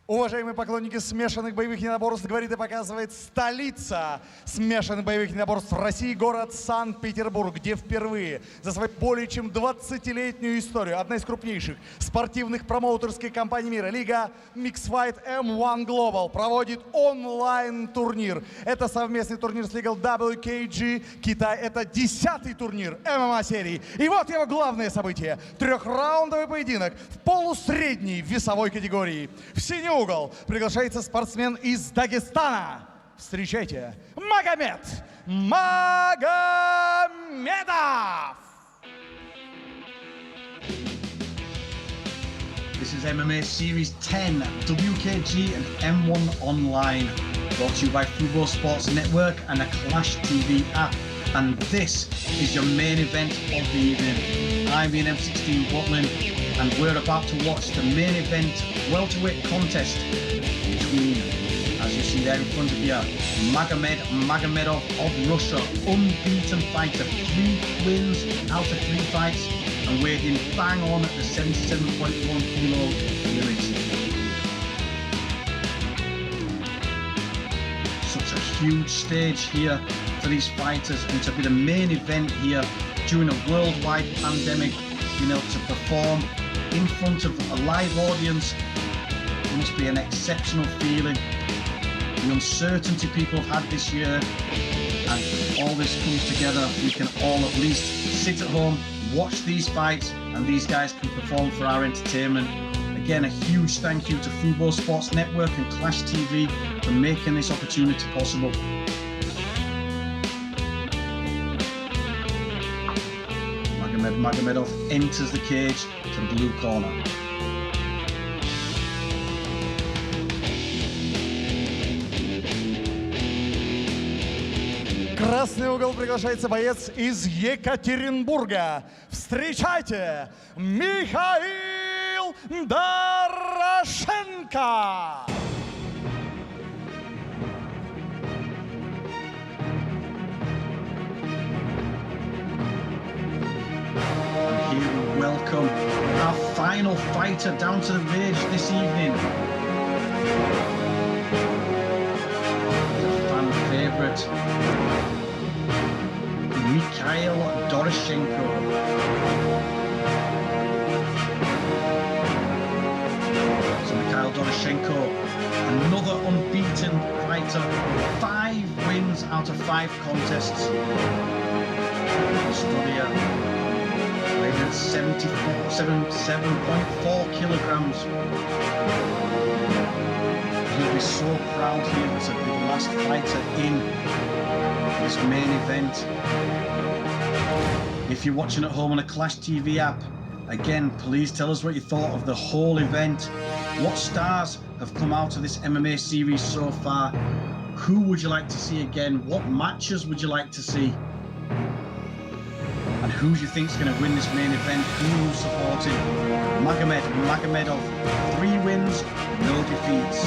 Уважаемые поклонники смешанных боевых единоборств, говорит и показывает столица смешанных боевых единоборств в России, город Санкт-Петербург, где впервые за свою более чем 20-летнюю историю одна из крупнейших спортивных промоутерских компаний мира, лига Mixfight M-1 Global, проводит онлайн-турнир. Это совместный турнир с лигой WKG Китай. Это 10-й турнир ММА Серии. И вот его главное событие. Трехраундовый поединок в полусредней весовой категории. В синем угол приглашается спортсмен из Дагестана. Встречайте, Магомед Магомедов! This is MMA Series-10, WKG and M1 Online, brought to you by Football Sports Network and a Clash TV app. And this is your main event of the evening. I'm in M16 Butland, and we're about to watch the main event welterweight contest between, as you see there in front of you, Magomed Magomedov of Russia, unbeaten fighter, 3 wins out of 3 fights, and weighed in bang on at the 77.1 kilo limit. Such a huge stage here for these fighters, and to be the main event here during a worldwide pandemic, being able to perform in front of a live audience must be an exceptional feeling. The uncertainty people have had this year, and all this comes together, we can all at least sit at home, watch these fights, and these guys can perform for our entertainment. Again, a huge thank you to Football Sports Network and Clash TV for making this opportunity possible. Magomed Magomedov enters the cage to the blue corner. Красный угол приглашается боец из Екатеринбурга. Встречайте, Михаил Дорошенко! Here we welcome our final fighter down to the range this evening. The fan favourite, Mikhail Doroshenko. So Mikhail Doroshenko, another unbeaten fighter, 5 wins out of 5 contests. Study 77.4 kilograms. He'll be so proud here to be the last fighter in this main event. If you're watching at home on a Clash TV app, again, please tell us what you thought of the whole event. What stars have come out of this MMA series so far? Who would you like to see again? What matches would you like to see? And who do you think is going to win this main event? Who are you supporting? Magomed Magomedov, 3 wins, no defeats.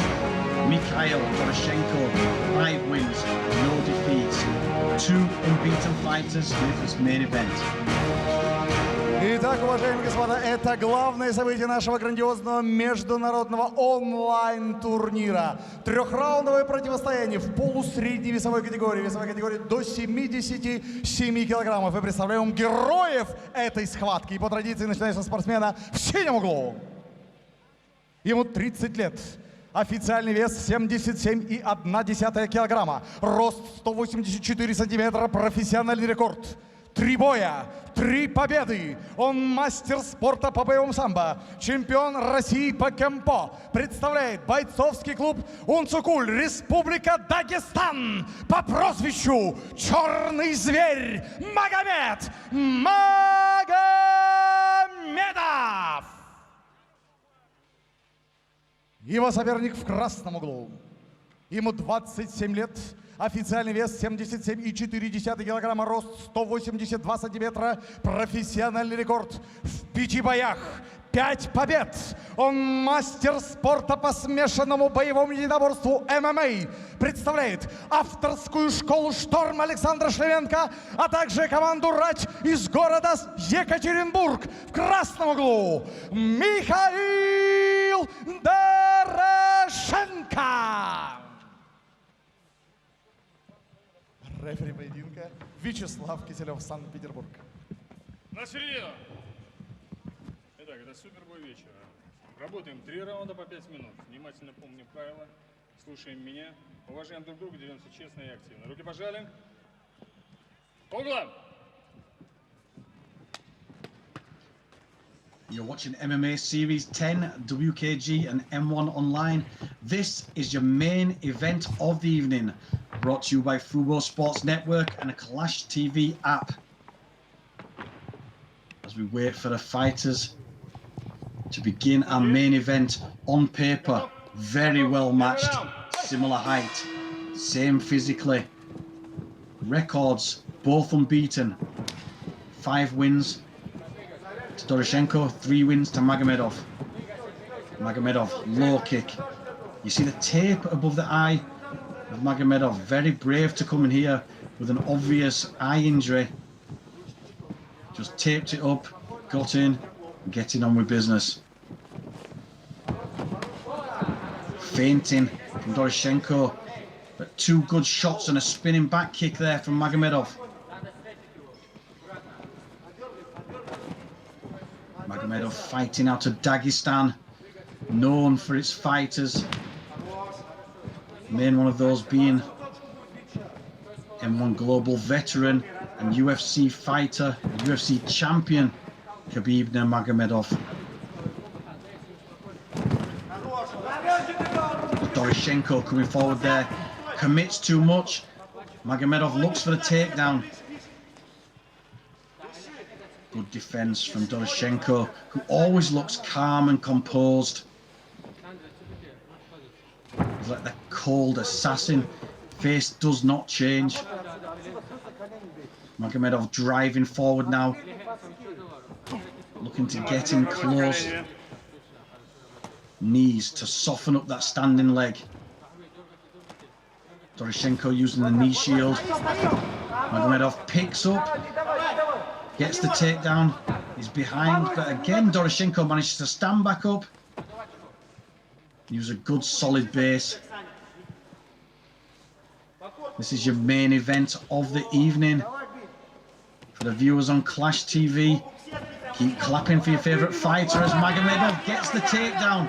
Mikhail Doroshenko, 5 wins, no defeats. 2 unbeaten fighters in this main event. Итак, уважаемые господа, это главное событие нашего грандиозного международного онлайн-турнира. Трехраундовое противостояние в полусредней весовой категории до 77 килограммов. И представляем вам героев этой схватки. И по традиции начинается спортсмена в синем углу. Ему 30 лет. Официальный вес 77,1 килограмма. Рост 184 сантиметра. Профессиональный рекорд. 3 боя, 3 победы. Он мастер спорта по боевому самбо, чемпион России по кэмпо. Представляет бойцовский клуб «Унцукуль», Республика Дагестан, по прозвищу «Черный зверь» Магомед Магомедов. Его соперник в красном углу. Ему 27 лет. Официальный вес 77,4 килограмма, рост 182 сантиметра, профессиональный рекорд в 5 боях, 5 побед. Он мастер спорта по смешанному боевому единоборству ММА. Представляет авторскую школу «Шторм» Александра Шлеменко, а также команду «Рать» из города Екатеринбург. В красном углу Михаил Дорошенко. Дорошенко. Рефери поединка Вячеслав Киселев, Санкт-Петербург. На середину. Итак, это супербой вечера. Работаем 3 раунда по 5 минут. Внимательно помним правила, слушаем меня, уважаем друг друга, деремся честно и активно. Руки пожали. По углам. You're watching MMA Series-10, WKG and M1 Online. This is your main event of the evening, brought to you by Fubo Sports Network and a Clash TV app. As we wait for the fighters to begin our main event, on paper, very well matched, similar height, same physically. Records, both unbeaten. 5 wins to Doroshenko, 3 wins to Magomedov. Magomedov, low kick. You see the tape above the eye of Magomedov. Very brave to come in here with an obvious eye injury. Just taped it up, got in, getting on with business. Feinting from Doroshenko, but 2 good shots and a spinning back kick there from Magomedov. Magomedov fighting out of Dagestan, known for its fighters. Main one of those being M1 global veteran and UFC fighter, UFC champion, Khabib Nurmagomedov. Doroshenko coming forward there, commits too much. Magomedov looks for the takedown. Good defense from Doroshenko, who always looks calm and composed. He's like the cold assassin. Face does not change. Magomedov driving forward now, looking to get in close. Knees to soften up that standing leg. Doroshenko using the knee shield. Magomedov picks up, gets the takedown. He's behind, but again Doroshenko manages to stand back up. Use a good solid base. This is your main event of the evening. For the viewers on Clash TV, keep clapping for your favourite fighter as Magomedov gets the takedown.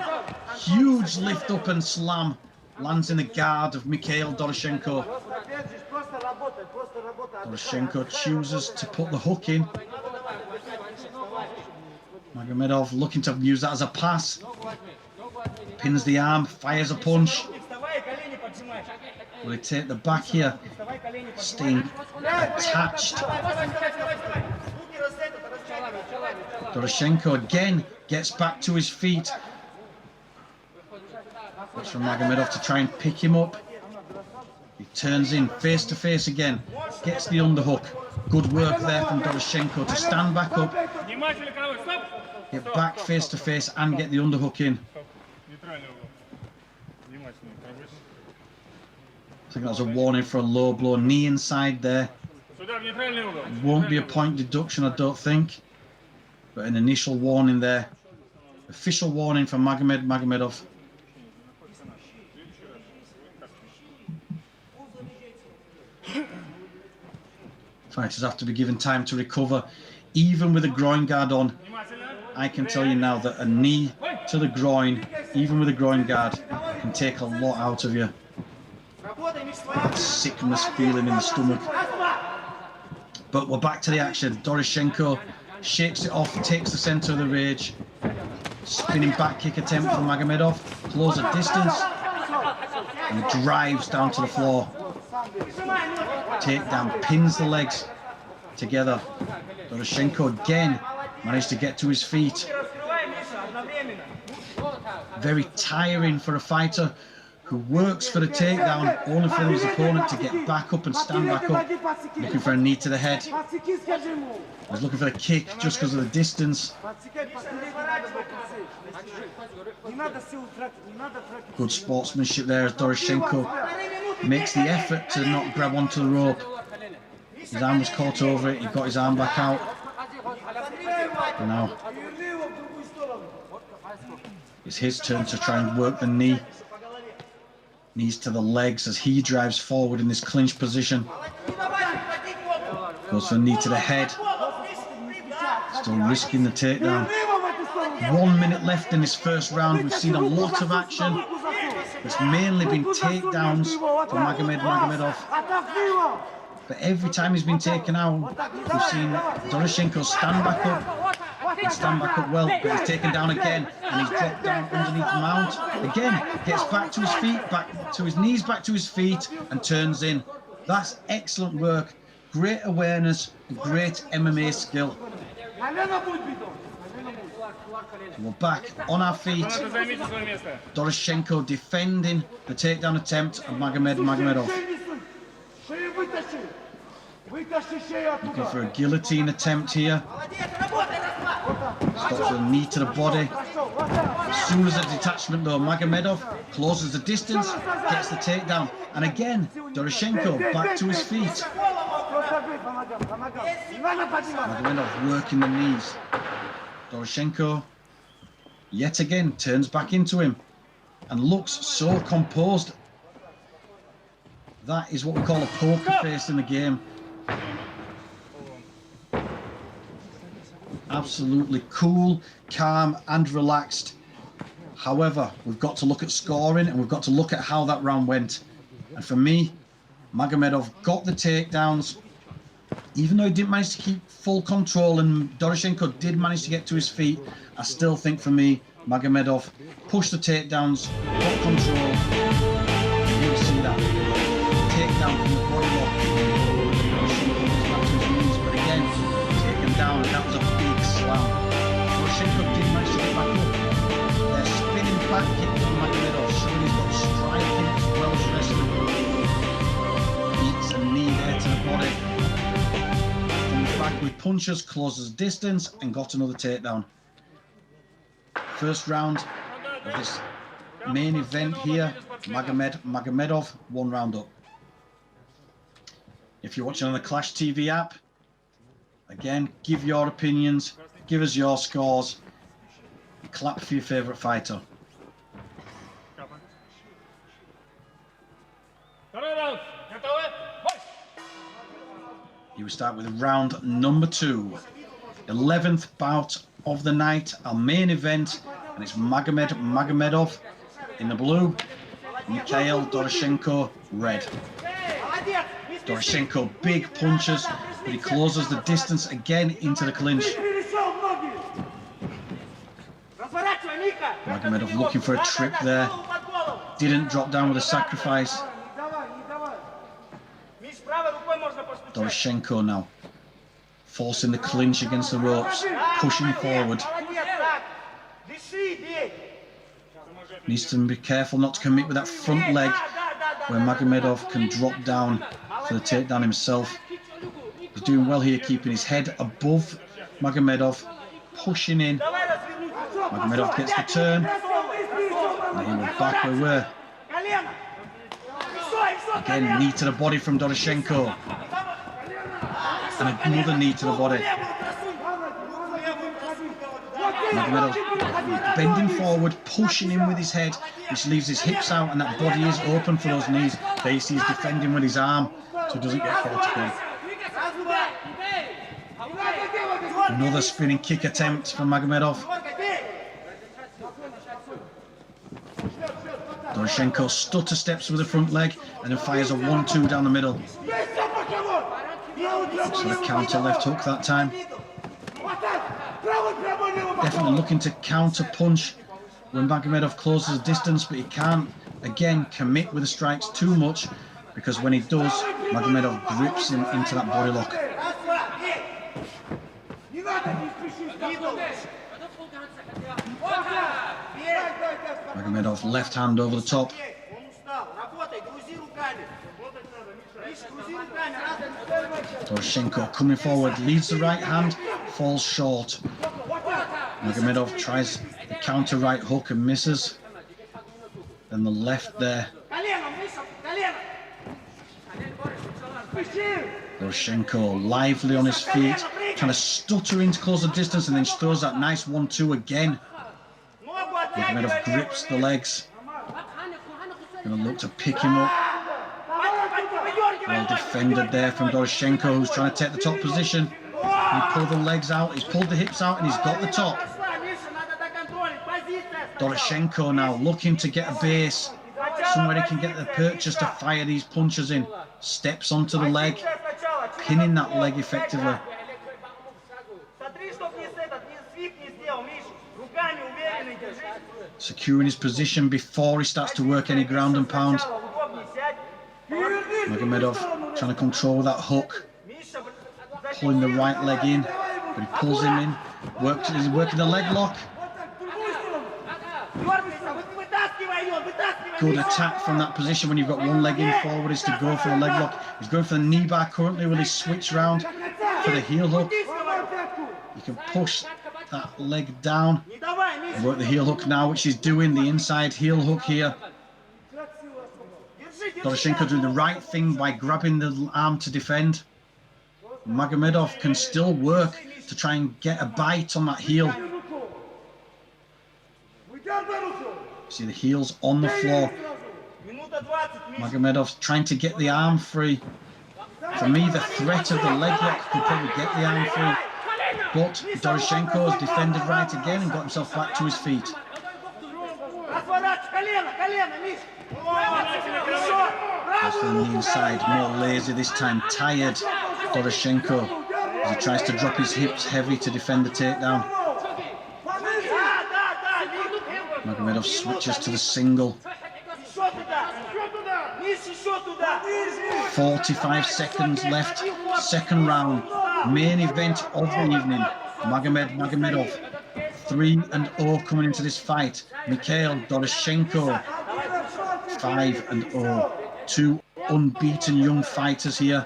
Huge lift up and slam. Lands in the guard of Mikhail Doroshenko. Doroshenko chooses to put the hook in. Magomedov looking to use that as a pass. Pins the arm, fires a punch. Will he take the back here? Staying attached. Doroshenko again gets back to his feet. Looks for Magomedov to try and pick him up. He turns in face to face again. Gets the underhook. Good work there from Doroshenko to stand back up. Get back face to face and get the underhook in. I think that was a warning for a low blow. Knee inside there. Won't be a point deduction, I don't think. But an initial warning there. Official warning for Magomed Magomedov. Fighters have to be given time to recover. Even with a groin guard on, I can tell you now that a knee to the groin, even with a groin guard, can take a lot out of you. Sickness feeling in the stomach. But we're back to the action. Doroshenko shakes it off, takes the centre of the rage. Spinning back kick attempt from Magomedov. Close the distance. And drives down to the floor. Takedown, pins the legs together. Doroshenko again managed to get to his feet. Very tiring for a fighter who works for the takedown, only for his opponent to get back up and stand back up. Looking for a knee to the head. He's looking for a kick just because of the distance. Good sportsmanship there as Doroshenko makes the effort to not grab onto the rope. His arm was caught over it, he got his arm back out. And now it's his turn to try and work the knee. Knees to the legs as he drives forward in this clinch position. Goes for a knee to the head. Still risking the takedown. 1 minute left in this first round. We've seen a lot of action. It's mainly been takedowns for Magomed Magomedov. But every time he's been taken out, we've seen Doroshenko stand back up. And stand back up well, but he's taken down again, and he's dropped down underneath the mount. Again, gets back to his feet, back to his knees, back to his feet, and turns in. That's excellent work. Great awareness, great MMA skill. We're back on our feet. Doroshenko defending the takedown attempt of Magomed Magomedov. Looking for a guillotine attempt here. Stops with a knee to the body. As soon as a detachment though, Magomedov closes the distance, gets the takedown. And again, Doroshenko back to his feet. Magomedov working the knees. Doroshenko yet again turns back into him and looks so composed. That is what we call a poker face in the game. Absolutely cool, calm and relaxed. However, we've got to look at scoring and we've got to look at how that round went. And for me, Magomedov got the takedowns. Even though he didn't manage to keep full control and Doroshenko did manage to get to his feet, I still think for me, Magomedov pushed the takedowns, got control. You will see that takedown from the body lock. Doroshenko was back to his knees, but again, taken down, and that was a big slam. Doroshenko did manage to get back up. They're spinning back kick from Magomedov, showing he's got striking as well as wrestling. Beats a knee there to the body. Comes back with punches, closes distance, and got another takedown. First round of this main event here, Magomed Magomedov, 1 round up. If you're watching on the Clash TV app, again, give your opinions, give us your scores, and clap for your favourite fighter. You will start with round number 2, 11th bout of the night, our main event, and it's Magomed Magomedov in the blue, Mikhail Doroshenko red. Doroshenko big punches, but he closes the distance again into the clinch. Magomedov looking for a trip there, didn't drop down with a sacrifice. Doroshenko now forcing the clinch against the ropes, pushing forward. Needs to be careful not to commit with that front leg where Magomedov can drop down for the takedown himself. He's doing well here, keeping his head above Magomedov, pushing in. Magomedov gets the turn, and he will back where we were. Again, knee to the body from Doroshenko. And another knee to the body. Magomedov bending forward, pushing in with his head, which leaves his hips out and that body is open for those knees. There you see he's defending with his arm, so he doesn't get caught again. Another spinning kick attempt from Magomedov. Doroshenko stutter steps with the front leg and then fires a 1-2 down the middle. So the counter left hook that time. Definitely looking to counter punch when Magomedov closes the distance, but he can't, again, commit with the strikes too much, because when he does, Magomedov grips him into that body lock. Magomedov left hand over the top. Doroshenko coming forward, leads the right hand, falls short. Magomedov tries the counter right hook and misses. Then the left there. Doroshenko lively on his feet, trying to stutter in to close the distance, and then throws that nice 1-2 again. Magomedov grips the legs. Gonna look to pick him up. Well defended there from Doroshenko, who's trying to take the top position. He pulled the legs out, he's pulled the hips out, and he's got the top. Doroshenko now looking to get a base, somewhere he can get the purchase to fire these punches in. Steps onto the leg, pinning that leg effectively. Securing his position before he starts to work any ground and pound. Magomedov trying to control that hook, pulling the right leg in, but he pulls him in. He's working the leg lock. Good attack from that position when you've got one leg in forward is to go for the leg lock. He's going for the knee bar currently with his switch round for the heel hook. You can push that leg down and work the heel hook now, which he's doing, the inside heel hook here. Doroshenko doing the right thing by grabbing the arm to defend. Magomedov can still work to try and get a bite on that heel. See the heels on the floor. Magomedov trying to get the arm free. For me, the threat of the leg lock could probably get the arm free. But Doroshenko has defended right again and got himself back to his feet. That's on the inside, more lazy this time, tired Doroshenko as he tries to drop his hips heavy to defend the takedown. Magomedov switches to the single. 45 seconds left, second round, main event of the evening. Magomed Magomedov, 3-0 coming into this fight. Mikhail Doroshenko, 5-0. Two unbeaten young fighters here.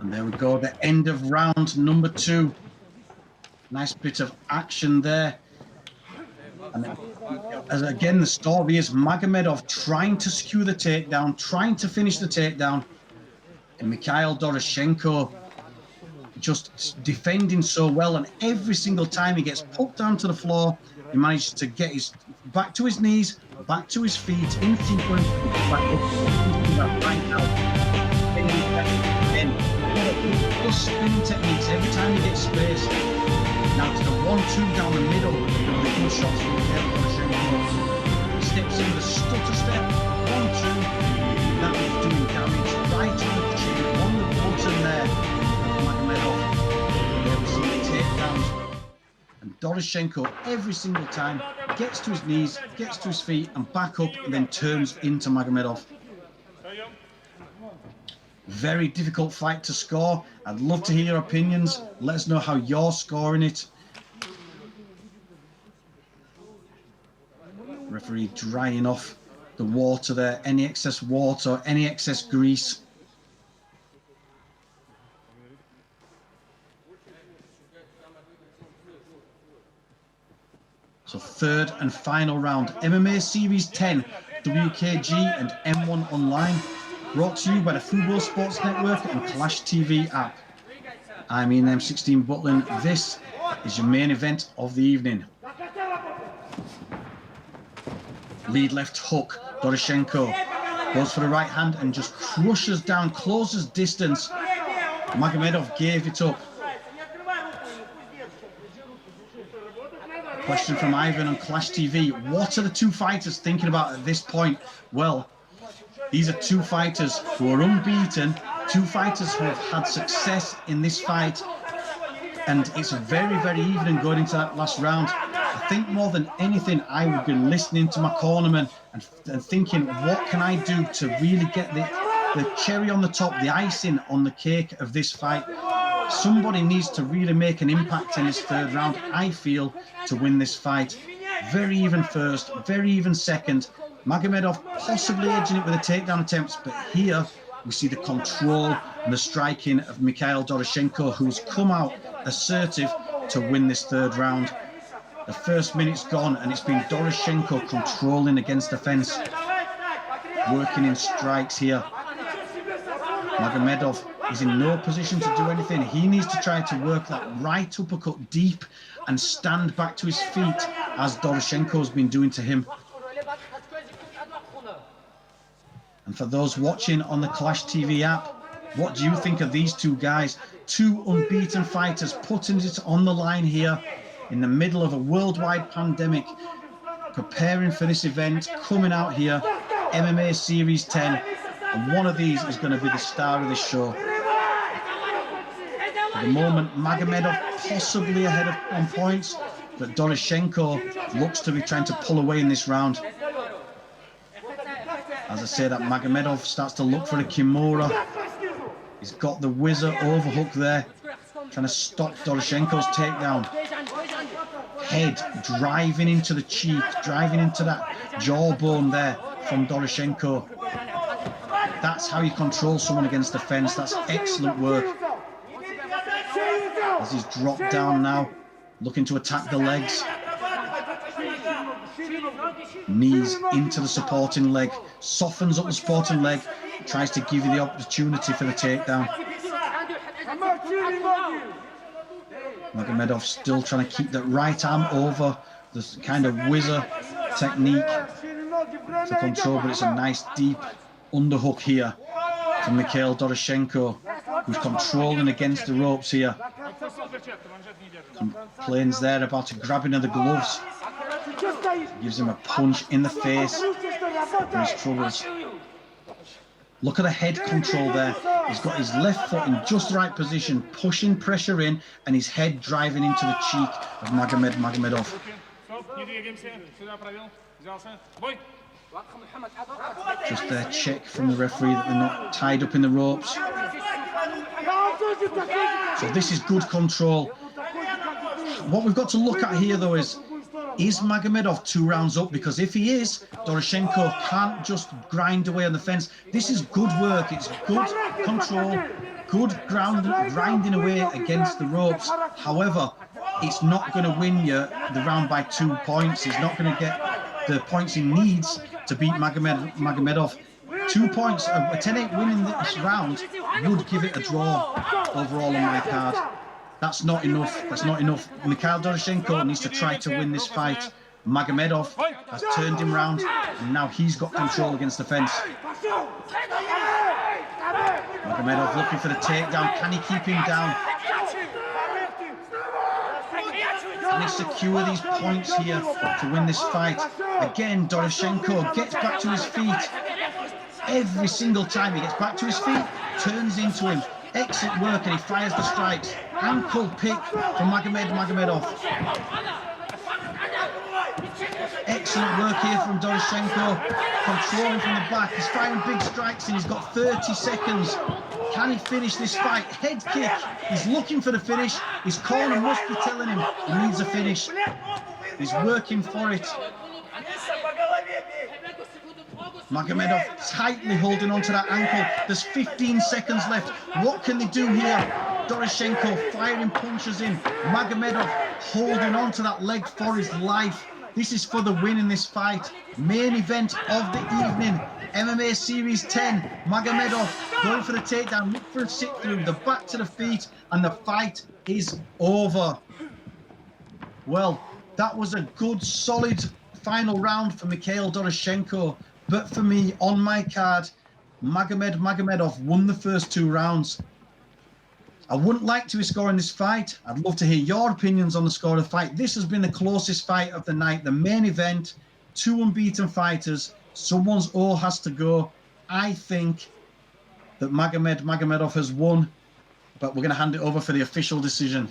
And there we go, the end of round number 2. Nice bit of action there. And as again, the story is Magomedov trying to skew the takedown, trying to finish the takedown. And Mikhail Doroshenko just defending so well. And every single time he gets put down to the floor, he manages to get his back to his knees, back to his feet, in sequence, back up right now. Plus spinning techniques every time he gets space. Now to the 1-2 down the middle with the good shots from Mikhail Doroshenko. Steps in with a stutter step, 1-2. That was doing damage right on the chin, on the button there. Magomedov. There we see the takedowns. And Doroshenko every single time gets to his knees, gets to his feet and back up and then turns into Magomedov. Very difficult fight to score. I'd love to hear your opinions. Let us know how you're scoring it. Referee drying off the water there. Any excess water, any excess grease. So third and final round. MMA Series 10, WKG and M1 Online. Brought to you by the Football Sports Network and Clash TV app. I'm Ian M16 Butlin. This is your main event of the evening. Lead left hook. Doroshenko goes for the right hand and just crushes down, closes distance. Magomedov gave it up. Question from Ivan on Clash TV. What are the two fighters thinking about at this point? Well, these are two fighters who are unbeaten, two fighters who have had success in this fight, and it's very, very even going into that last round. I think more than anything, I would be listening to my cornerman and thinking, what can I do to really get the cherry on the top, the icing on the cake of this fight? Somebody needs to really make an impact in this third round, I feel, to win this fight. very even first, very even second. Magomedov possibly edging it with the takedown attempts, but here we see the control and the striking of Mikhail Doroshenko, who's come out assertive to win this third round. The first minute's gone and it's been Doroshenko controlling against the fence, working in strikes here. Magomedov is in no position to do anything. He needs to try to work that right uppercut deep and stand back to his feet, as Doroshenko's been doing to him. And for those watching on the Clash TV app, what do you think of these two guys? Two unbeaten fighters putting it on the line here in the middle of a worldwide pandemic, preparing for this event, coming out here, MMA Series 10, and one of these is going to be the star of this show. At the moment, Magomedov possibly ahead on points, but Doroshenko looks to be trying to pull away in this round. As I say, that Magomedov starts to look for a Kimura. He's got the whizzer overhook there, trying to stop Doroshenko's takedown. Head driving into the cheek, driving into that jawbone there from Doroshenko. That's how you control someone against the fence. That's excellent work. As he's dropped down now, looking to attack the legs. Knees into the supporting leg, softens up the supporting leg, tries to give you the opportunity for the takedown. Magomedov still trying to keep that right arm over this kind of whizzer technique for control, but it's a nice deep underhook here from Mikhail Doroshenko, who's controlling against the ropes here. Complains there about grabbing of the gloves. Gives him a punch in the face for his troubles. Look at the head control there. He's got his left foot in just the right position, pushing pressure in, and his head driving into the cheek of Magomed Magomedov. Just a check from the referee that they're not tied up in the ropes. So this is good control. What we've got to look at here, though, is Magomedov 2 rounds up? Because if he is, Doroshenko can't just grind away on the fence. This is good work. It's good control, good grinding away against the ropes. However, it's not going to win you the round by 2 points. He's not going to get the points he needs to beat Magomedov. 2 points, a 10-8 win in this round would give it a draw overall on my card. That's not enough. That's not enough. Mikhail Doroshenko needs to try to win this fight. Magomedov has turned him round, and now he's got control against the fence. Magomedov looking for the takedown. Can he keep him down? Can he secure these points here to win this fight? Again, Doroshenko gets back to his feet. Every single time he gets back to his feet, turns into him. Excellent work, and he fires the strikes. Ankle pick from Magomed Magomedov. Excellent work here from Doroshenko, controlling from the back. He's firing big strikes, and he's got 30 seconds. Can he finish this fight? Head kick. He's looking for the finish. His corner must be telling him he needs a finish. He's working for it. Magomedov tightly holding on to that ankle. There's 15 seconds left. What can they do here? Doroshenko firing punches in. Magomedov holding on to that leg for his life. This is for the win in this fight. Main event of the evening. MMA Series 10. Magomedov going for the takedown. Look for a sit-through. The back to the feet. And the fight is over. Well, that was a good, solid final round for Mikhail Doroshenko. But for me, on my card, Magomed Magomedov won the first 2 rounds. I wouldn't like to be scoring this fight. I'd love to hear your opinions on the score of the fight. This has been the closest fight of the night. The main event, 2 unbeaten fighters. Someone's all has to go. I think that Magomed Magomedov has won, but we're going to hand it over for the official decision.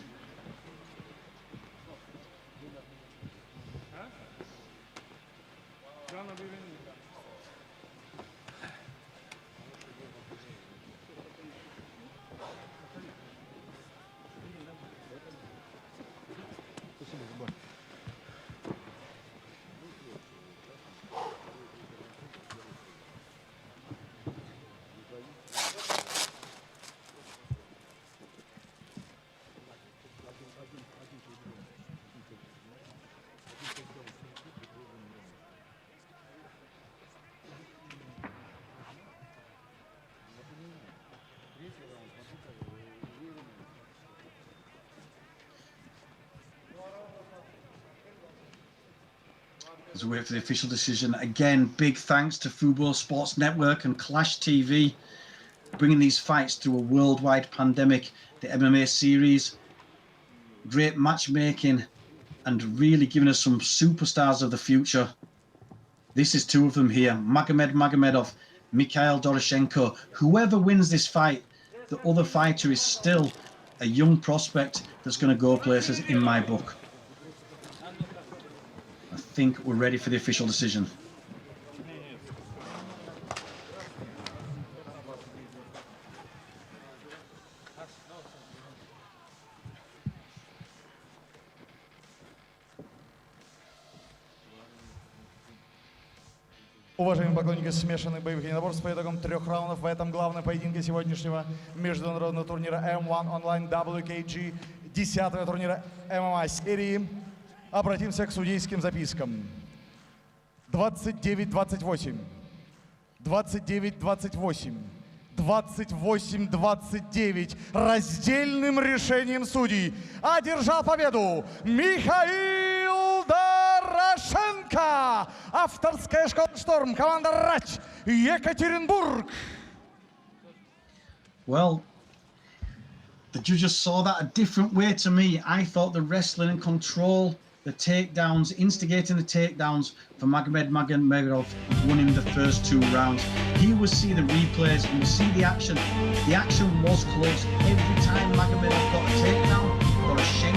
As we wait for the official decision, again, big thanks to Fubo Sports Network and Clash TV, bringing these fights through a worldwide pandemic, the MMA series, great matchmaking, and really giving us some superstars of the future. This is two of them here, Magomed Magomedov, Mikhail Doroshenko. Whoever wins this fight, the other fighter is still a young prospect that's going to go places in my book. I think we're ready for the official decision. Уважаемые поклонники смешанных боевых единоборств, по итогам 3 раундов в этом главном поединке сегодняшнего международного турнира M1 Online WKG 10-го турнира ММА Серии, обратимся к судейским запискам. 29-28, 29-28, 28-29. Раздельным решением судей одержал победу Михаил Дорошенко. Авторская школа «Шторм», команда «Рач», Екатеринбург. Well, the judges saw that a different way to me. I thought the wrestling and control, the takedowns, instigating the takedowns for Magomed Magomedov won him the first 2 rounds. Here we see the replays and we see the action. The action was close. Every time Magomedov got a takedown, Doroshenko